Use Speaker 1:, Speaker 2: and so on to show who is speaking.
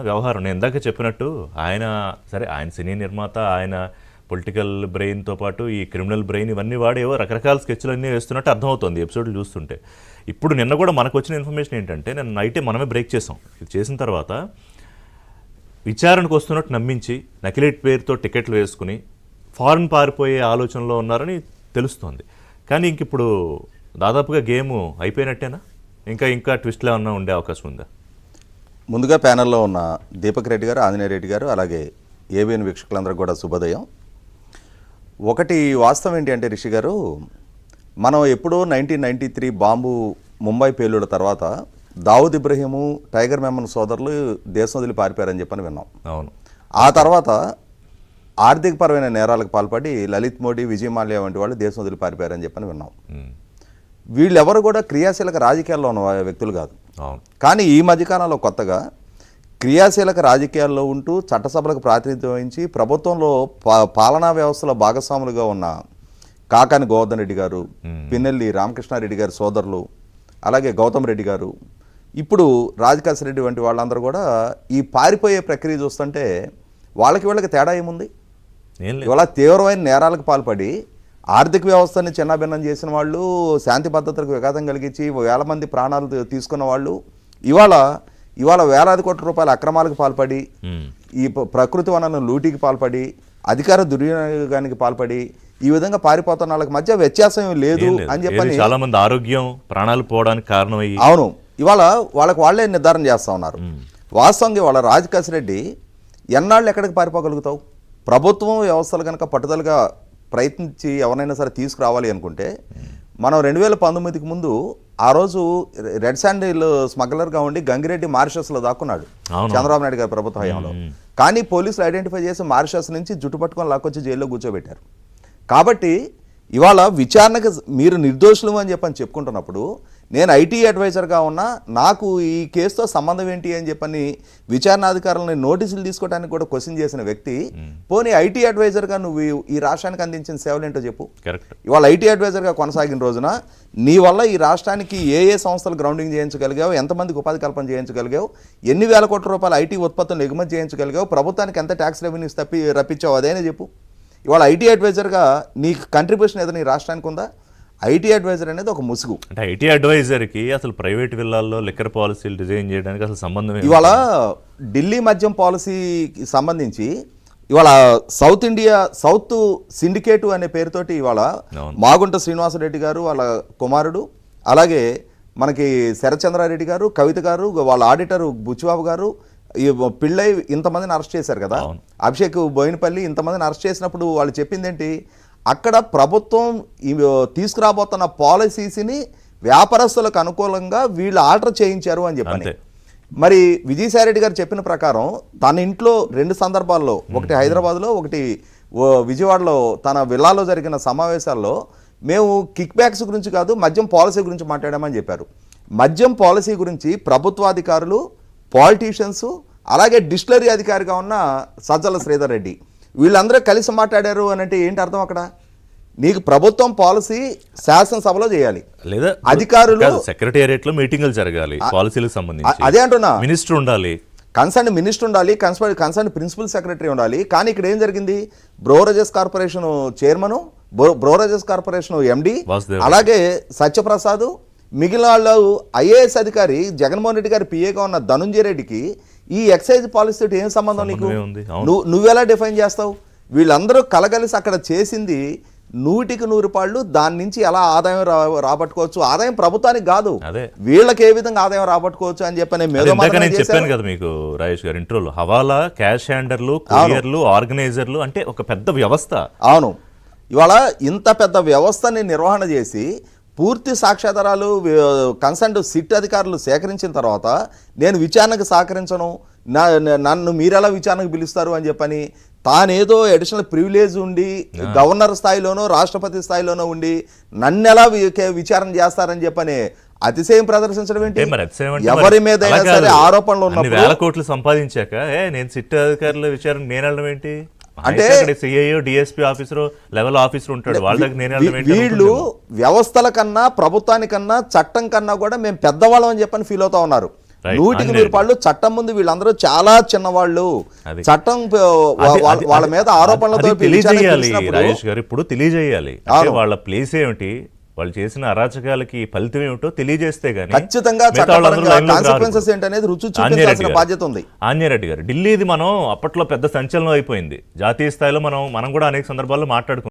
Speaker 1: వ్యవహారం నేను ఇందాక చెప్పినట్టు ఆయన సరే ఆయన సినీ నిర్మాత, ఆయన పొలిటికల్ బ్రెయిన్తో పాటు ఈ క్రిమినల్ బ్రెయిన్ ఇవన్నీ వాడేవో రకరకాల స్కెచ్లు అన్నీ వేస్తున్నట్టు అర్థమవుతుంది ఎపిసోడ్లు చూస్తుంటే. ఇప్పుడు నిన్న కూడా మనకు వచ్చిన ఇన్ఫర్మేషన్ ఏంటంటే, నేను నైటే మనమే బ్రేక్ చేసాం. ఇది చేసిన తర్వాత విచారణకు వస్తున్నట్టు నమ్మించి నకిలీ పేరుతో టికెట్లు వేసుకుని ఫారెన్ పారిపోయే ఆలోచనలో ఉన్నారని తెలుస్తోంది. కానీ ఇంక ఇప్పుడు దాదాపుగా గేమ్ అయిపోయినట్టేనా? ఇంకా ట్విస్ట్లో ఏమన్నా ఉండే అవకాశం ఉందా?
Speaker 2: ముందుగా ప్యానెల్లో ఉన్న దీపక్ రెడ్డి గారు, ఆంజనేయ రెడ్డి గారు, అలాగే ఏబిఎన్ వీక్షకులందరూ కూడా శుభోదయం. ఒకటి వాస్తవం ఏంటి అంటే రిషి గారు, మనం ఎప్పుడో 1993 బాంబు ముంబై పేలుళ్ల తర్వాత దావుద్ ఇబ్రహీము, టైగర్ మెమన్ సోదరులు దేశం వదిలి పారిపోయారని చెప్పని విన్నాం.
Speaker 1: అవును.
Speaker 2: ఆ తర్వాత ఆర్థికపరమైన నేరాలకు పాల్పడి లలిత్ మోడీ, విజయ్ మాల్యా వంటి వాళ్ళు దేశం వదిలి పారిపోయారని చెప్పని విన్నాం. వీళ్ళెవరు కూడా క్రియాశీలక రాజకీయాల్లో ఉన్న వ్యక్తులు కాదు. కానీ ఈ మధ్యకాలంలో కొత్తగా క్రియాశీలక రాజకీయాల్లో ఉంటూ చట్టసభలకు ప్రాతినిధ్యం వహించి ప్రభుత్వంలో పాలనా వ్యవస్థలో భాగస్వాములుగా ఉన్న కాకాని గోవర్ధన్ రెడ్డి గారు, పిన్నెల్లి రామకృష్ణారెడ్డి గారి సోదరులు, అలాగే గౌతమ్ రెడ్డి గారు, ఇప్పుడు రాజకాశ రెడ్డి వంటి వాళ్ళందరూ కూడా ఈ పారిపోయే ప్రక్రియ చూస్తుంటే వీళ్ళకి తేడా ఏముంది? ఇవాళ తీవ్రమైన నేరాలకు పాల్పడి ఆర్థిక వ్యవస్థని చిన్నాభిన్నం చేసిన వాళ్ళు, శాంతి భద్రతలకు విఘాతం కలిగించి వేల మంది ప్రాణాలు తీసుకున్న వాళ్ళు ఇవాళ వేలాది కోట్ల రూపాయల అక్రమాలకు పాల్పడి, ఈ ప్రకృతి వనరులను లూటీకి పాల్పడి, అధికార దుర్వినియోగానికి పాల్పడి ఈ విధంగా పారిపోతున్న వాళ్ళకి మధ్య వ్యత్యాసం లేదు అని చెప్పని
Speaker 1: చాలా మంది ఆరోగ్యం, ప్రాణాలు పోవడానికి కారణమయ్యి,
Speaker 2: అవును, ఇవాళ వాళ్ళే నిర్ధారణ చేస్తూ ఉన్నారు. వాస్తవంగా ఇవాళ రాజకాశ రెడ్డి ఎన్నాళ్ళు ఎక్కడికి పారిపోగలుగుతావు? ప్రభుత్వం వ్యవస్థలు కనుక పట్టుదలగా ప్రయత్నించి ఎవరైనా సరే తీసుకురావాలి అనుకుంటే, మనం 2019కి ముందు ఆ రోజు రెడ్ శాండిల్ స్మగ్లర్గా ఉండి గంగిరెడ్డి మారిషస్లో దాక్కున్నాడు చంద్రబాబు నాయుడు గారి ప్రభుత్వ హయాంలో. కానీ పోలీసులు ఐడెంటిఫై చేసి మారిషస్ నుంచి జుట్టు పట్టుకొని లాక్కొచ్చి జైల్లో కూర్చోబెట్టారు. కాబట్టి ఇవాళ విచారణకు మీరు నిర్దోషులు అని చెప్పుకుంటున్నప్పుడు, నేను ఐటీ అడ్వైజర్గా ఉన్నా, నాకు ఈ కేసుతో సంబంధం ఏంటి అని చెప్పని విచారణాధికారులని నోటీసులు తీసుకోవడానికి కూడా క్వశ్చన్ చేసిన వ్యక్తి, పోనీ ఐటీ అడ్వైజర్గా నువ్వు ఈ రాష్ట్రానికి అందించిన సేవలు ఏంటో చెప్పు. ఇవాళ ఐటీ అడ్వైజర్గా కొనసాగిన రోజున నీ వల్ల ఈ రాష్ట్రానికి ఏ సంస్థలు గ్రౌండింగ్ చేయించగలిగావు, ఎంతమందికి ఉపాధి కల్పన చేయించగలిగావు, ఎన్ని వేల కోట్ల రూపాయల ఐటీ ఉత్పత్తులను ఎగుమతి చేయించగలిగావు, ప్రభుత్వానికి ఎంత ట్యాక్స్ రెవెన్యూస్ రప్పించావు, అదేనే చెప్పు. ఇవాళ ఐటీ అడ్వైజర్గా నీకు కంట్రిబ్యూషన్ ఏదైనా ఈ రాష్ట్రానికి ఉందా? ఐటీ అడ్వైజర్ అనేది ఒక ముసుగు.
Speaker 1: అంటే ఐటీ అడ్వైజర్కి అసలు ప్రైవేట్ విల్లాల్లో లిక్కర్ పాలసీలు డిజైన్ చేయడానికి అసలు సంబంధం.
Speaker 2: ఇవాళ ఢిల్లీ మద్యం పాలసీకి సంబంధించి ఇవాళ సౌత్ సిండికేటు అనే పేరుతోటి ఇవాళ మాగుంట శ్రీనివాసరెడ్డి గారు, వాళ్ళ కుమారుడు, అలాగే మనకి శరత్చంద్రారెడ్డి గారు, కవిత గారు, వాళ్ళ ఆడిటర్ బుచ్చిబాబు గారు, ఈ పిళ్ళై ఇంతమందిని అరెస్ట్ చేశారు కదా, అభిషేక్ బోయినపల్లి ఇంతమందిని అరెస్ట్ చేసినప్పుడు వాళ్ళు చెప్పింది ఏంటి? అక్కడ ప్రభుత్వం తీసుకురాబోతున్న పాలసీస్ని వ్యాపారస్తులకు అనుకూలంగా వీళ్ళు ఆల్టర్ చేయించారు అని చెప్పని. మరి విజయసాయిరెడ్డి గారు చెప్పిన ప్రకారం తన ఇంట్లో 2 సందర్భాల్లో, ఒకటి హైదరాబాద్లో, ఒకటి విజయవాడలో తన విల్లాలో జరిగిన సమావేశాల్లో మేము కిక్ బ్యాక్స్ గురించి కాదు, మద్యం పాలసీ గురించి మాట్లాడామని చెప్పారు. మద్యం పాలసీ గురించి ప్రభుత్వాధికారులు, పాలిటీషియన్స్, అలాగే డిస్టిలరీ అధికారిగా ఉన్న సజ్జల శ్రీధర్ రెడ్డి వీళ్ళందరూ కలిసి మాట్లాడారు అని అంటే ఏంటి అర్థం? అక్కడ నీకు ప్రభుత్వం పాలసీ శాసనసభలో చేయాలి, లేదా అధికారులు
Speaker 1: సెక్రటేరియట్ లో మీటింగులు జరగాలి, పాలసీలకు సంబంధించి
Speaker 2: అదే అంటున్నా,
Speaker 1: మినిస్టర్ ఉండాలి,
Speaker 2: కన్సర్న్ మినిస్టర్ ఉండాలి, కన్సర్న్ ప్రిన్సిపల్ సెక్రటరీ ఉండాలి. కానీ ఇక్కడ ఏం జరిగింది? Beverages corporation chairman, beverages corporation MD, అలాగే సత్యప్రసాద్, మిగిలిన వాళ్ళు ఐఏఎస్ అధికారి జగన్మోహన్ రెడ్డి గారి పిఏగా ఉన్న ధనుంజయ రెడ్డికి ఈ ఎక్సైజ్ పాలసీ తోటి ఏం సంబంధం నీకు? నువ్వెలా డిఫైన్ చేస్తావు? వీళ్ళందరూ కలగలిసి అక్కడ చేసింది 100కి 100 రూపాయలు, దాని నుంచి ఎలా ఆదాయం రాబట్టుకోవచ్చు, ఆదాయం ప్రభుత్వానికి కాదు, వీళ్ళకి ఏ విధంగా ఆదాయం రాబట్టుకోవచ్చు అని చెప్పి
Speaker 1: నేను చెప్పాను కదా మీకు రాజేష్ గారు ఇంట్రోలో. హవాలా, క్యాష్ హ్యాండర్లు, కొరియర్లు, ఆర్గనైజర్లు అంటే ఒక పెద్ద వ్యవస్థ.
Speaker 2: అవును, ఇవాళ ఇంత పెద్ద వ్యవస్థని నిర్వహణ చేసి పూర్తి సాక్ష్యాధారాలు కన్సర్న్ సిట్ అధికారులు సేకరించిన తర్వాత నేను విచారణకు సహకరించను, నన్ను మీరెలా విచారణకు పిలుస్తారు అని చెప్పని తానేదో అడిషనల్ ప్రివిలేజ్ ఉండి గవర్నర్ స్థాయిలోనో రాష్ట్రపతి స్థాయిలోనో ఉండి నన్నెలా విచారణ చేస్తారని చెప్పని అతిశయం ప్రదర్శించడం ఏంటి? ఎవరి మీద సరే ఆరోపణలు ఉన్నప్పుడు
Speaker 1: వేల కోట్లు సంపాదించాక నేను సిట్ అధికారుల విచారణ నేను వెళ్ళడం ఏంటి? అంటే CIO, DSP officer level officer ఉంటాడు, వాళ్ళ దగ్గర నేను వెళ్ళడం ఏంటి?
Speaker 2: వీళ్ళు వ్యవస్థల కన్నా ప్రభుత్వానికన్నా చట్టం కన్నా కూడా మేము పెద్దవాళ్ళం అని చెప్పని ఫీల్ అవుతా ఉన్నారు. 100కి 100 పాళ్ళు చట్టం ముందు వీళ్ళందరూ చాలా చిన్నవాళ్ళు.
Speaker 1: అది.
Speaker 2: చట్టం వాళ్ళ మీద ఆరోపణలతో
Speaker 1: తెలియజేయాలి రాజేష్ గారు, ఇప్పుడు తెలియజేయాలి అంటే వాళ్ళ ప్లేస్ ఏమిటి, వాళ్ళు చేసిన అరాచకాలకి ఫలితం ఏమిటో తెలియజేస్తే గానీ
Speaker 2: ఖచ్చితంగా కాన్సిక్వెన్సెస్ ఏంటనేది రుచి చూపించాల్సిన బాధ్యత ఉంది.
Speaker 1: ఆంజనేరెడ్డి గారు, ఢిల్లీది మనం అప్పట్లో పెద్ద సంచలనం అయిపోయింది, జాతీయ స్థాయిలో మనం కూడా అనేక సందర్భాల్లో మాట్లాడుకున్నాం.